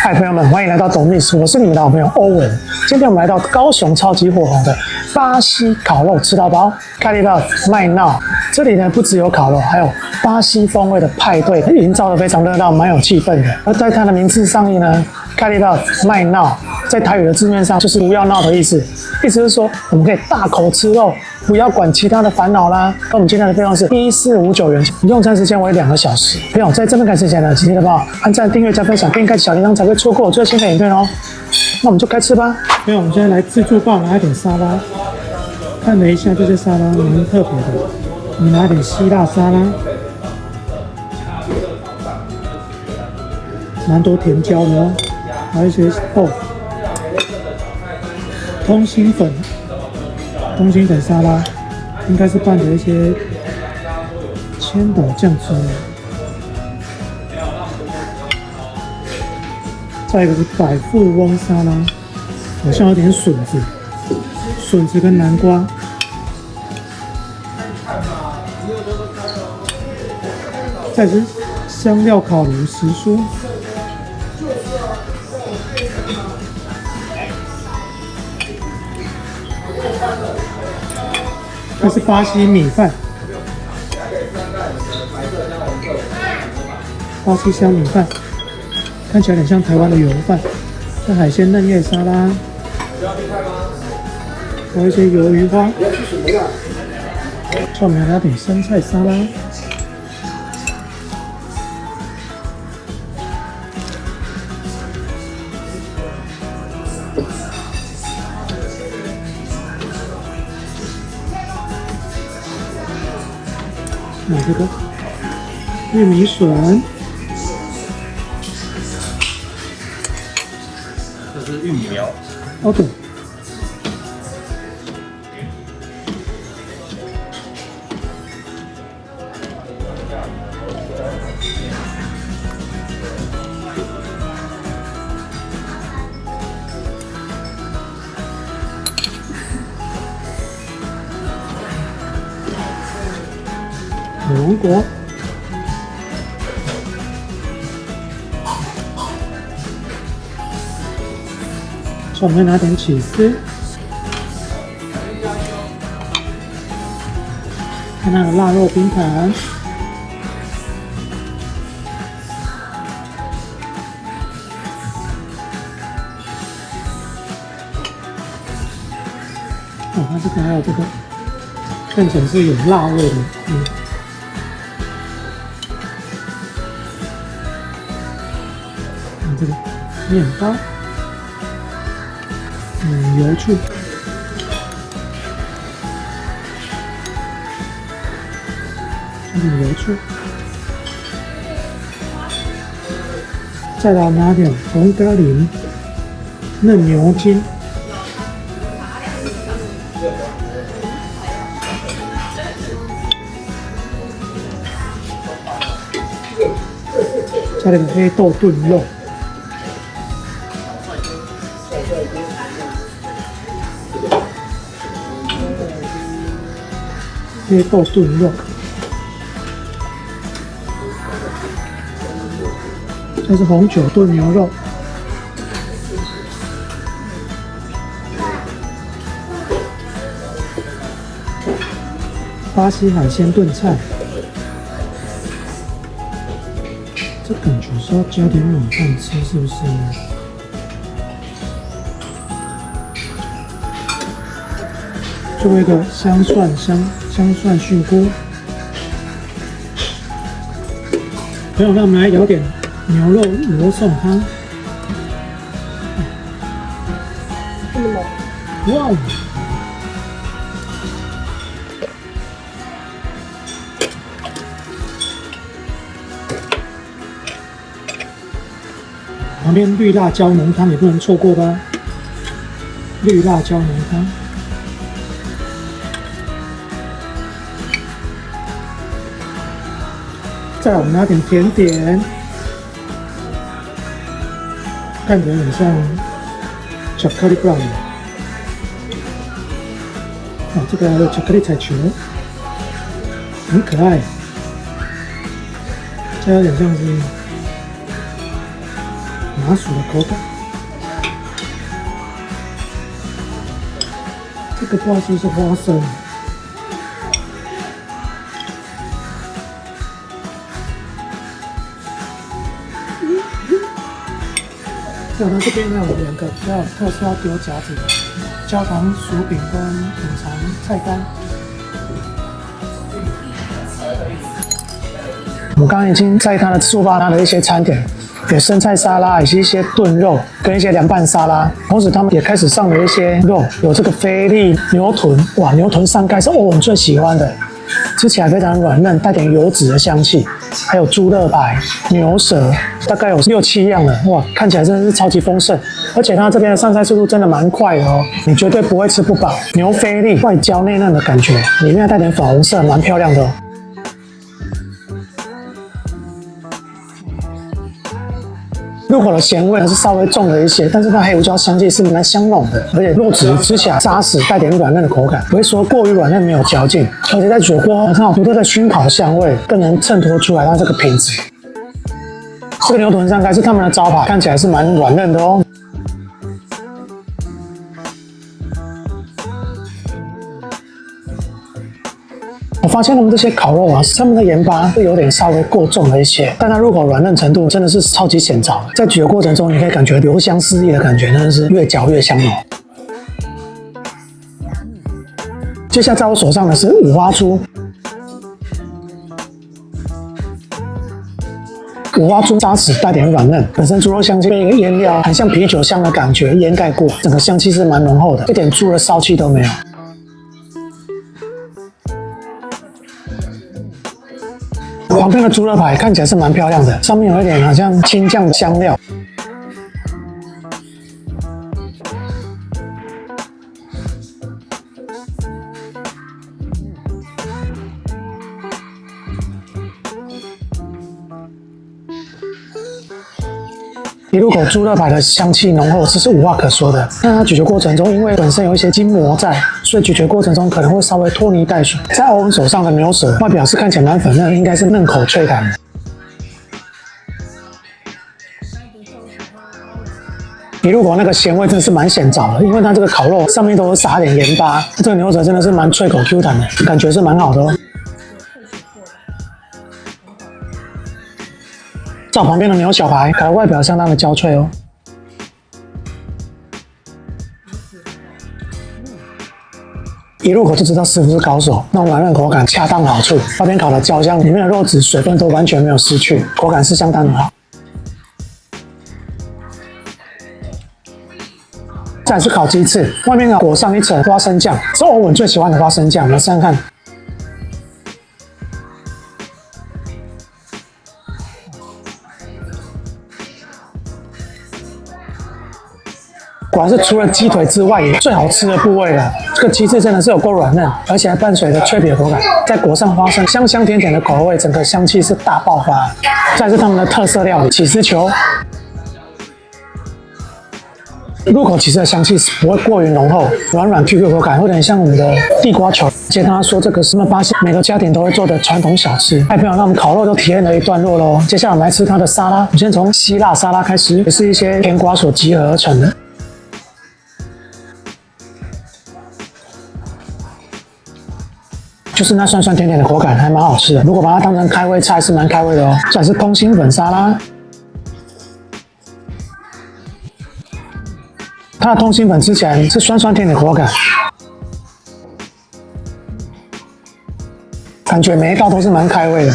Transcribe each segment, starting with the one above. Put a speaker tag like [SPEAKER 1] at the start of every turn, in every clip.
[SPEAKER 1] 嗨，朋友們，歡迎來到懂秘書，我是你們的好朋友歐文。今天我們來到高雄超級火紅的巴西烤肉吃到飽 Caribbean Right Now。這裡呢不只有烤肉，還有巴西風味的派對，營造得非常熱鬧，蠻有氣氛的。而在它的名字上面呢 ，Caribbean Right Now， 在台語的字面上就是不要鬧的意思，意思是說我們可以大口吃肉，不要管其他的煩惱啦。那我們今天的費用是1459元，用餐時間為2個小時。朋友在這邊開始前呢，請記得幫我按讚、訂閱、加分享，並開啟小鈴鐺，才會錯過我最新的影片哦。那我們就開吃吧。朋友，我們現在來自助幫我拿一點沙拉，看了一下這些沙拉蠻特別的，我們拿點希臘沙拉，蠻多甜椒的哦，還有一些豆腐、通心粉沙拉，應該是拌的一些千島醬汁。再一個是百富翁沙拉，好像有點筍子跟南瓜。再是香料烤爐時蔬。這是巴西米飯，巴西香米飯，看起來很像台灣的油飯。這海鮮嫩葉沙拉，還有一些魷魚花。後面還有點生菜沙拉。这个玉米筍，
[SPEAKER 2] 这是玉米苗。
[SPEAKER 1] 哦对。火龙果，我们拿點起司，看那個臘肉拼盤，哦，它這個還有這個，看起來是有辣味的，這個麵包，油醋，油醋，再來拿點紅咖喱嫩牛筋，再來個黑豆燉肉。黑豆燉肉，這是紅酒燉牛肉，巴西海鮮燉菜，這感覺是要加點米飯吃，是不是呢？最後一個香蒜菌菇。朋友，那我們來舀點牛肉羅宋湯。哇！旁邊綠辣椒濃湯也不能錯過吧？綠辣椒濃湯。再來我們拿點甜點，看起來很像巧克力 brown。這個還有巧克力彩球，很可愛。這有點像是麻薯的口感。这个巴西是花生。那它这边呢有2个比较有特色要丢夹子的焦糖薯餅跟品嘗菜單。我們剛剛已經在它的速八拿了一些餐點，有生菜沙拉，以及一些燉肉跟一些涼拌沙拉。同時他們也開始上了一些肉，有這個菲力牛臀，哇，牛臀上蓋是歐文最喜歡的。吃起來非常軟嫩，帶點油脂的香氣，還有豬肋排、牛舌，大概有6、7樣了，哇，看起來真的是超級豐盛，而且它這邊的上菜速度真的蠻快的哦，你絕對不會吃不飽。牛菲力外焦內嫩的感覺，裡面帶點粉紅色，蠻漂亮的哦。入口的鹹味呢是稍微重了一些，但是它黑胡椒香氣是蠻香濃的，而且肉質吃起來扎實，帶點軟嫩的口感，不會說過於軟嫩沒有嚼勁，而且在煮過後，它有獨特的燻烤香味，更能襯托出來它這個品質。這個牛臀上蓋是他們的招牌，看起來是蠻軟嫩的哦。我發現他們這些烤肉啊，上面的鹽巴會有點稍微過重了一些，但它入口軟嫩程度真的是超級顯著的。在咀嚼過程中，你可以感覺油香四溢的感覺，真的是越嚼越香濃。接下來在我手上的是五花豬，五花豬扎實帶點軟嫩，本身豬肉香氣被一個醃料很像啤酒香的感覺掩蓋過，整個香氣是蠻濃厚的，一點豬的騷氣都沒有。旁邊的豬肋排看起來是蠻漂亮的，上面有一點好像青醬的香料。一入口豬肋排的香氣濃厚，這是無話可說的。那它咀嚼過程中，因為本身有一些筋膜在，所以咀嚼過程中可能會稍微拖泥帶水。在歐文手上的牛舌，外表是看起來蠻粉嫩，應該是嫩口脆感的。一入口那個鹹味真的是蠻顯著的，因為它這個烤肉上面都有撒點鹽巴，這個牛舌真的是蠻脆口 Q 彈的，感覺是蠻好的哦。在我旁邊的牛小排，它的外表相當的焦脆哦。一入口就知道師傅是高手，那種軟嫩口感恰當好處，外邊烤的焦香，裡面的肉質水分都完全沒有失去，口感是相當的好。再來是烤雞翅，外面裹上一層花生醬，是歐文最喜歡的花生醬，來試試看。果然是除了雞腿之外，也最好吃的部位了。這個雞翅真的是有夠軟嫩，而且還伴隨着脆皮的口感，再裹上花生，香香甜甜的口味，整個香氣是大爆發。再來是他們的特色料理起司球，入口起司的香氣不會過於濃厚，軟軟 QQ 口感，有點像我們的地瓜球。接他說這個是巴西每個家庭都會做的傳統小吃。哎，朋友，那我們烤肉都體驗了一段落嘍，接下來我們來吃它的沙拉。我們先從希臘沙拉開始，也是一些甜瓜所集合而成的。就是那酸酸甜甜的口感，還蠻好吃的。如果把它當成開胃菜，是蠻開胃的哦。再來是通心粉沙拉，它的通心粉吃起來是酸酸甜甜的口感，感覺每一道都是蠻開胃的。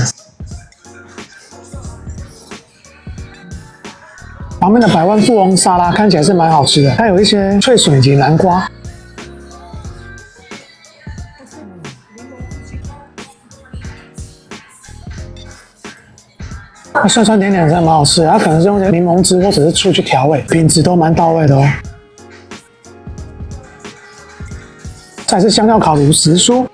[SPEAKER 1] 旁邊的百萬富翁沙拉看起來是蠻好吃的，它有一些脆筍以及南瓜。它酸酸甜甜的真的蠻好吃的，它可能是用些檸檬汁或者是醋去調味，品質都蠻到位的哦。再來是香料烤爐時蔬，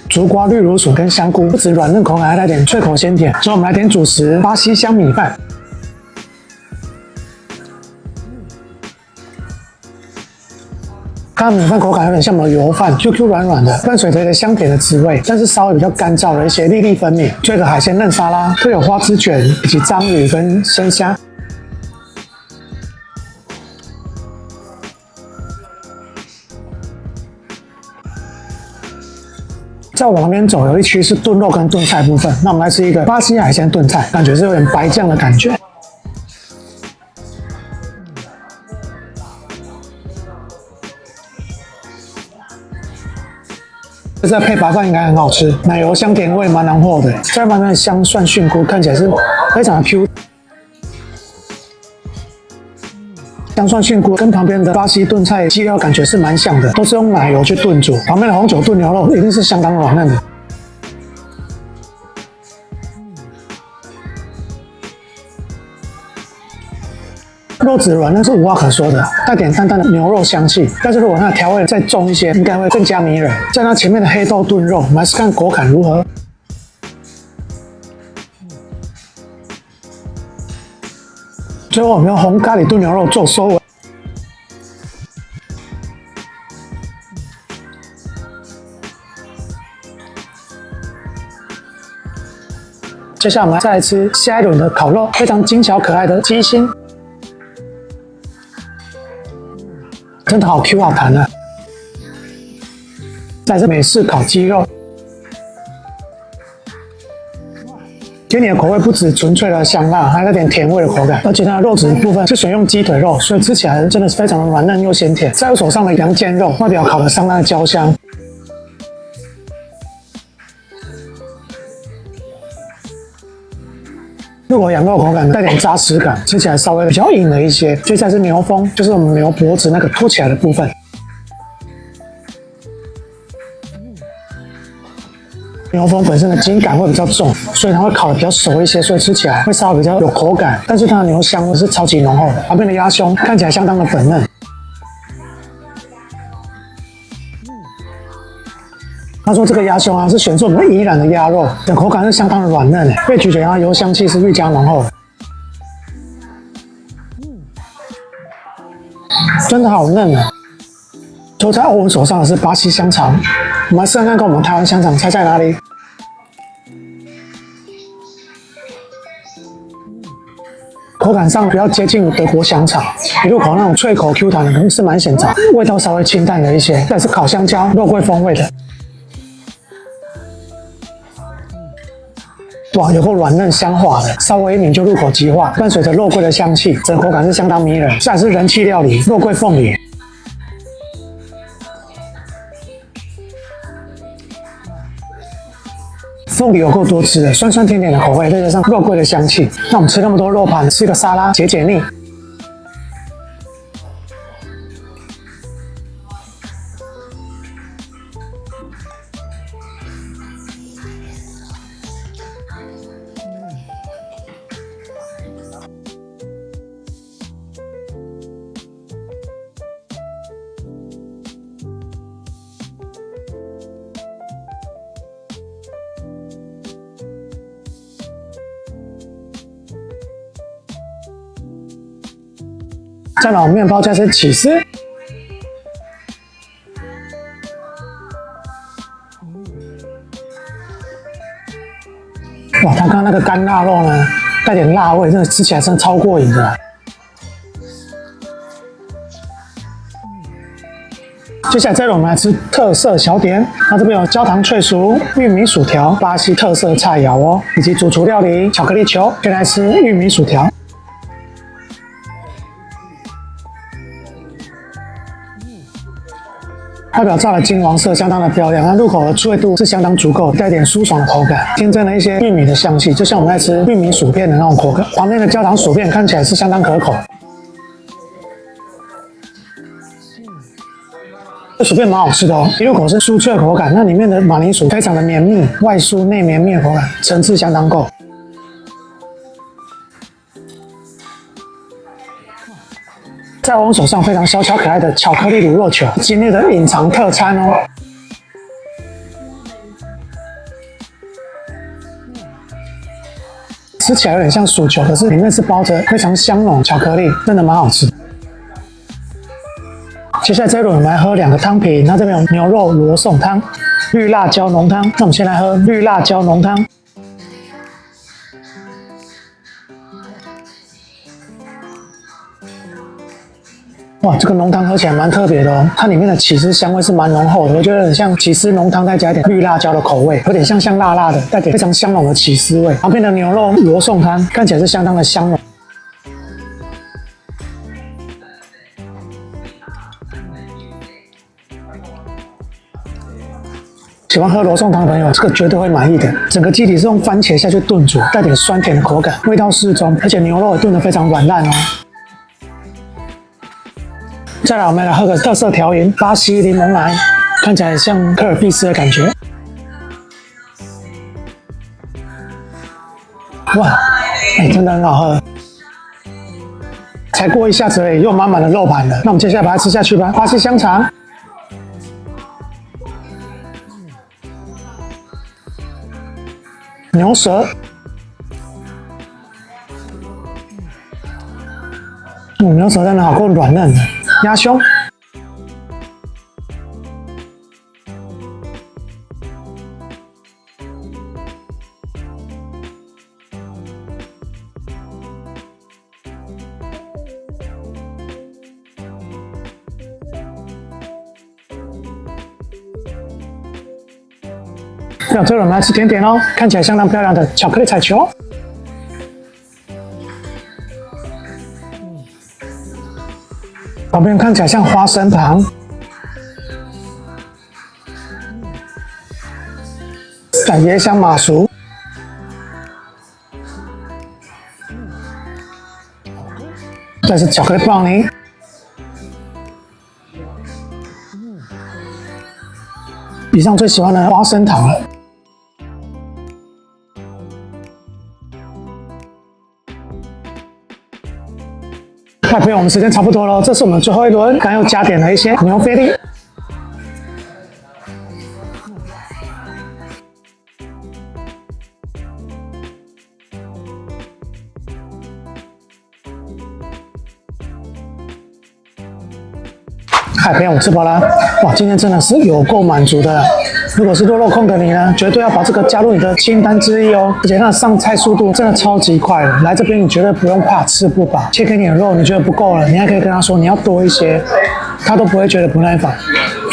[SPEAKER 1] 竹瓜、綠蘆筍跟香菇，不止軟嫩口感，還帶點脆口鮮甜。所以我們來點主食巴西香米飯。它的米飯口感有點像我們的油飯 ，Q Q 軟軟的，伴隨着一個香甜的滋味，但是稍微比較乾燥的一些粒粒分明。最後一個海鮮嫩沙拉，會有花枝卷以及章魚跟鮮蝦。在我旁邊走，有一區是燉肉跟燉菜部分。那我們來吃一個巴西海鮮燉菜，感覺是有點白醬的感覺。这配白飯應該很好吃，奶油香甜味蠻濃厚的。再放上香蒜菌菇，看起來是非常的 Q。香蒜菌菇跟旁邊的巴西燉菜基料感覺是蠻像的，都是用奶油去燉煮。旁邊的紅酒燉牛肉一定是相當軟嫩的。肉質軟嫩是無話可說的，帶點淡淡的牛肉香氣。但是如果它的調味再重一些，應該會更加迷人。在它前面的黑豆燉肉，我們來試看口感如何。最後我們用紅咖喱燉牛肉做收尾。接下來我們再來吃下一輪的烤肉，非常精巧可愛的雞心，真的好 Q 好彈啊！再是美式烤雞肉。給你的口味不止純粹的香辣，還有點甜味的口感，而且它的肉質部分是選用雞腿肉，所以吃起來真的是非常的軟嫩又鮮甜。在我手上的羊肩肉，外表烤得相当的焦香。入口羊肉口感帶點扎實感，吃起來稍微比較硬了一些。接下來是牛峰，就是我們牛脖子那個凸起來的部分。牛峰本身的筋感会比較重，所以它会烤得比較熟一些，所以吃起来会稍微比较有口感。但是它的牛香味是超級濃厚的。旁邊的鴨胸看起來相當的粉嫩。他說這個鴨胸啊是選自我們宜蘭的鴨肉，的口感是相當的軟嫩，被咀嚼它油香氣是愈加濃厚的。真的好嫩啊！就在歐文手上的是巴西香腸，我們來試看看跟我們台灣香腸差在哪裡。口感上比較接近德國香腸，一入口那種脆口 Q 彈的，可能是蠻顯著，味道稍微清淡了一些。再是烤香蕉，肉桂風味的。哇，有夠軟嫩香滑的，稍微一抿就入口即化，伴隨着肉桂的香氣，整個口感是相當迷人。再來是人氣料理肉桂鳳梨，鳳梨有夠多汁的，酸酸甜甜的口味，再加上肉桂的香氣，那我們吃那麼多肉盤，吃個沙拉解解膩。再来，我们面包再是起司，哇，它刚刚那个干辣肉呢，带點辣味，真的吃起來真的超過癮的。接下來這輪我們來吃特色小點，那這邊有焦糖脆薯、玉米薯條、巴西特色菜肴哦，以及主廚料理巧克力球。先來吃玉米薯條。外表炸的金黃色，相當的漂亮。那入口的脆度是相當足夠，帶點舒爽的口感，添增了一些玉米的香氣，就像我們在吃玉米薯片的那種口感。旁邊的焦糖薯片看起來是相當可口。這薯片蠻好吃的哦，一入口是酥脆的口感，那裡面的馬鈴薯非常的綿密，外酥內綿密的口感，層次相當夠。在我手上非常小巧可愛的巧克力乳酪球，今天的隱藏特餐哦。吃起來有點像薯球，可是裡面是包着非常香濃巧克力，真的蠻好吃的。接下來這一輪我們來喝2個湯品，那這邊有牛肉羅宋湯、綠辣椒濃湯。那我們先來喝綠辣椒濃湯。哇，這個濃湯喝起來蠻特別的哦，它裡面的起司香味是蠻濃厚的，我覺得很像起司濃湯再加一點綠辣椒的口味，有點香辣辣的，帶點非常香濃的起司味。旁邊的牛肉羅宋湯看起來是相當的香濃。喜歡喝羅宋湯的朋友，這個絕對會滿意的。整個基底是用番茄下去燉煮，帶點酸甜的口感，味道適中，而且牛肉也燉得非常軟爛哦。再來，我們來喝個特色調飲巴西檸檬奶，看起來像科爾必斯的感覺。哇，真的很好喝。才過一下子而已，又滿滿的肉盤了。那我們接下來把它吃下去吧。巴西香腸。牛舌，牛舌真的好夠軟嫩的。鴨胸，那最后我们来吃甜点哦，看起来相当漂亮的巧克力彩球。旁边看起来像花生糖，椰香馬薯，再是巧克力布朗尼，以上最喜歡的花生糖了。嗨，朋友，我們時間差不多了，這是我們最後一輪，剛又加點了一些牛菲力。嗨，朋友，我吃飽了。哇，今天真的是有夠滿足的。如果是肉控的你呢，絕對要把這個加入你的清單之一哦。而且它的上菜速度真的超級快的，來這邊你絕對不用怕吃不飽。切給你的肉你覺得不夠了，你還可以跟他說你要多一些，他都不會覺得不耐煩。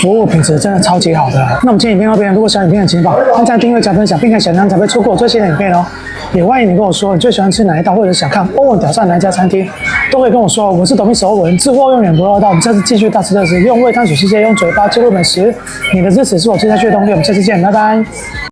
[SPEAKER 1] 服務品質真的超級好的。那我們今天影片到這邊，如果喜歡影片的請幫按讚、訂閱、加分享，並開小鈴鐺才不會錯過我最新的影片哦。也歡迎你跟我說你最喜歡吃哪一道，或者想看歐文挑戰哪一家餐廳，都可以跟我說。我是董秘歐文，吃貨永遠不落道。我們下次繼續大吃特吃，用胃探索世界，用嘴巴記錄美食。你的支持是我接下去的動力。我們下次見，拜拜。